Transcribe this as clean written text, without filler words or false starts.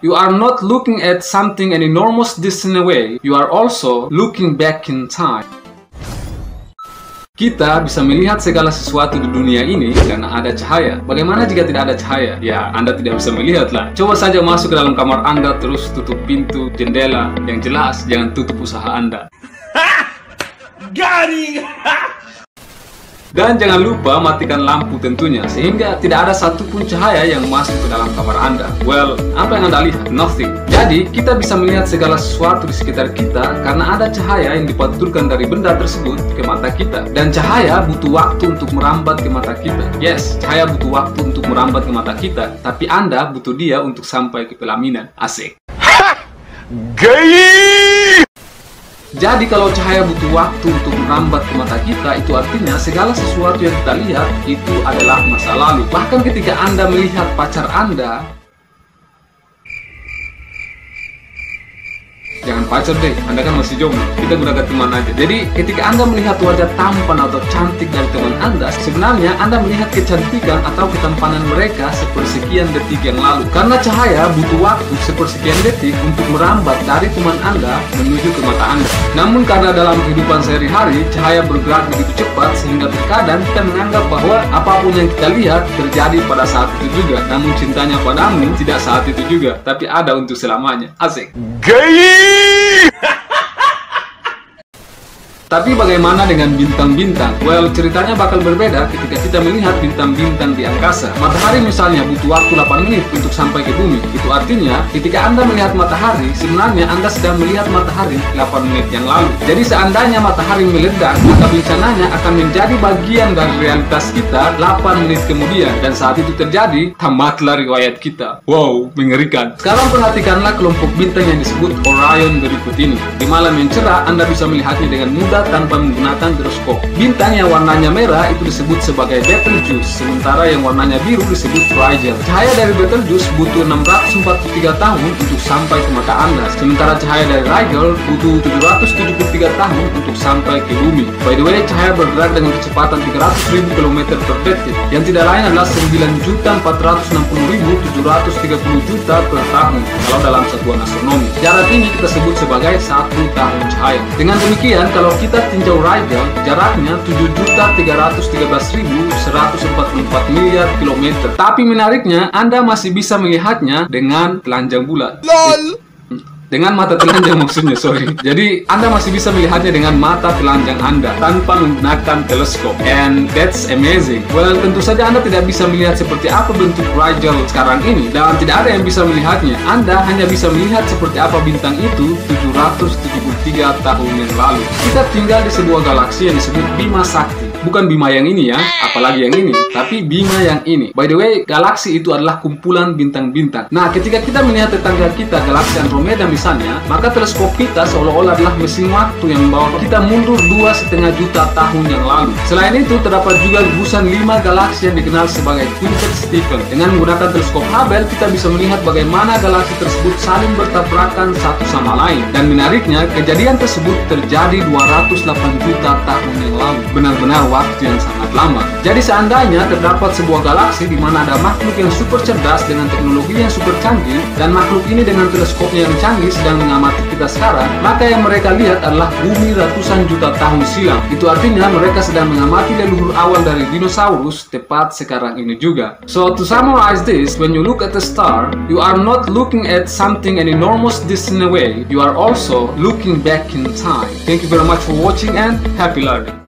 You are not looking at something an enormous distance away. You are also looking back in time. Kita bisa melihat segala sesuatu di dunia ini karena ada cahaya. Bagaimana jika tidak ada cahaya? Ya, Anda tidak bisa melihatlah. Coba saja masuk ke dalam kamar Anda, terus tutup pintu, jendela. Yang jelas, jangan tutup usaha Anda. Garing! Dan jangan lupa matikan lampu tentunya, sehingga tidak ada satupun cahaya yang masuk ke dalam kamar Anda. Well, apa yang Anda lihat? Nothing. Jadi, kita bisa melihat segala sesuatu di sekitar kita karena ada cahaya yang dipantulkan dari benda tersebut ke mata kita. Dan cahaya butuh waktu untuk merambat ke mata kita. Yes, cahaya butuh waktu untuk merambat ke mata kita, tapi Anda butuh dia untuk sampai ke pelaminan. Asik. Gay! Jadi kalau cahaya butuh waktu untuk merambat ke mata kita, itu artinya segala sesuatu yang kita lihat itu adalah masa lalu. Bahkan ketika Anda melihat pacar Anda, jangan pacar deh, Anda kan masih jomblo, kita gunakan teman aja. Jadi ketika Anda melihat wajah tampan atau cantik dari teman Anda, sebenarnya Anda melihat kecantikan atau ketampanan mereka sepersekian detik yang lalu. Karena cahaya butuh waktu sepersekian detik untuk merambat dari teman Anda menuju ke mata Anda. Namun karena dalam kehidupan sehari-hari, cahaya bergerak begitu cepat sehingga terkadang kita menganggap bahwa apapun yang kita lihat terjadi pada saat itu juga. Namun cintanya padamu tidak saat itu juga, tapi ada untuk selamanya. Asik. Gay! Tapi bagaimana dengan bintang-bintang? Well, ceritanya bakal berbeda ketika kita melihat bintang-bintang di angkasa. Matahari misalnya butuh waktu 8 menit untuk sampai ke bumi. Itu artinya, ketika Anda melihat matahari, sebenarnya Anda sedang melihat matahari 8 menit yang lalu. Jadi seandainya matahari meledak, maka bencananya akan menjadi bagian dari realitas kita 8 menit kemudian. Dan saat itu terjadi, tamatlah riwayat kita. Wow, mengerikan. Sekarang perhatikanlah kelompok bintang yang disebut Orion berikut ini. Di malam yang cerah, Anda bisa melihatnya dengan mudah tanpa menggunakan teleskop. Bintang yang warnanya merah itu disebut sebagai Betelgeuse, sementara yang warnanya biru disebut Rigel. Cahaya dari Betelgeuse butuh 643 tahun untuk sampai ke mata Anda, sementara cahaya dari Rigel butuh 773 tahun untuk sampai ke bumi. By the way, cahaya bergerak dengan kecepatan 300.000 km per detik, yang tidak lain adalah 9.460.730 juta per tahun kalau dalam satuan astronomi. Jarak ini kita sebut sebagai 1 tahun cahaya. Dengan demikian, kalau kita tinjau Rigel, jaraknya 7.313.144 miliar kilometer. Tapi menariknya, Anda masih bisa melihatnya dengan telanjang bulat. LOL! Dengan mata telanjang maksudnya, sorry. Jadi, Anda masih bisa melihatnya dengan mata telanjang Anda tanpa menggunakan teleskop. And that's amazing. Well, tentu saja Anda tidak bisa melihat seperti apa bentuk Rigel sekarang ini, dan tidak ada yang bisa melihatnya. Anda hanya bisa melihat seperti apa bintang itu 773 tahun yang lalu. Kita tinggal di sebuah galaksi yang disebut Bima Sakti. Bukan Bima yang ini ya, apalagi yang ini, tapi Bima yang ini. By the way, galaksi itu adalah kumpulan bintang-bintang. Nah, ketika kita melihat tetangga kita, galaksi Andromeda misalnya, maka teleskop kita seolah-olah adalah mesin waktu yang membawa kita mundur 2,5 juta tahun yang lalu. Selain itu, terdapat juga gugusan 5 galaksi yang dikenal sebagai Quintet Stephen. Dengan menggunakan teleskop Hubble, kita bisa melihat bagaimana galaksi tersebut saling bertabrakan satu sama lain. Dan menariknya, kejadian tersebut terjadi 208 juta tahun yang lalu. Benar-benar waktu yang sangat lama. Jadi seandainya terdapat sebuah galaksi di mana ada makhluk yang super cerdas dengan teknologi yang super canggih, dan makhluk ini dengan teleskopnya yang canggih sedang mengamati kita sekarang, maka yang mereka lihat adalah bumi ratusan juta tahun silam. Itu artinya mereka sedang mengamati leluhur awal dari dinosaurus tepat sekarang ini juga. So to summarize this, when you look at a star, you are not looking at something an enormous distance away. You are also looking back in time. Thank you very much for watching and happy learning.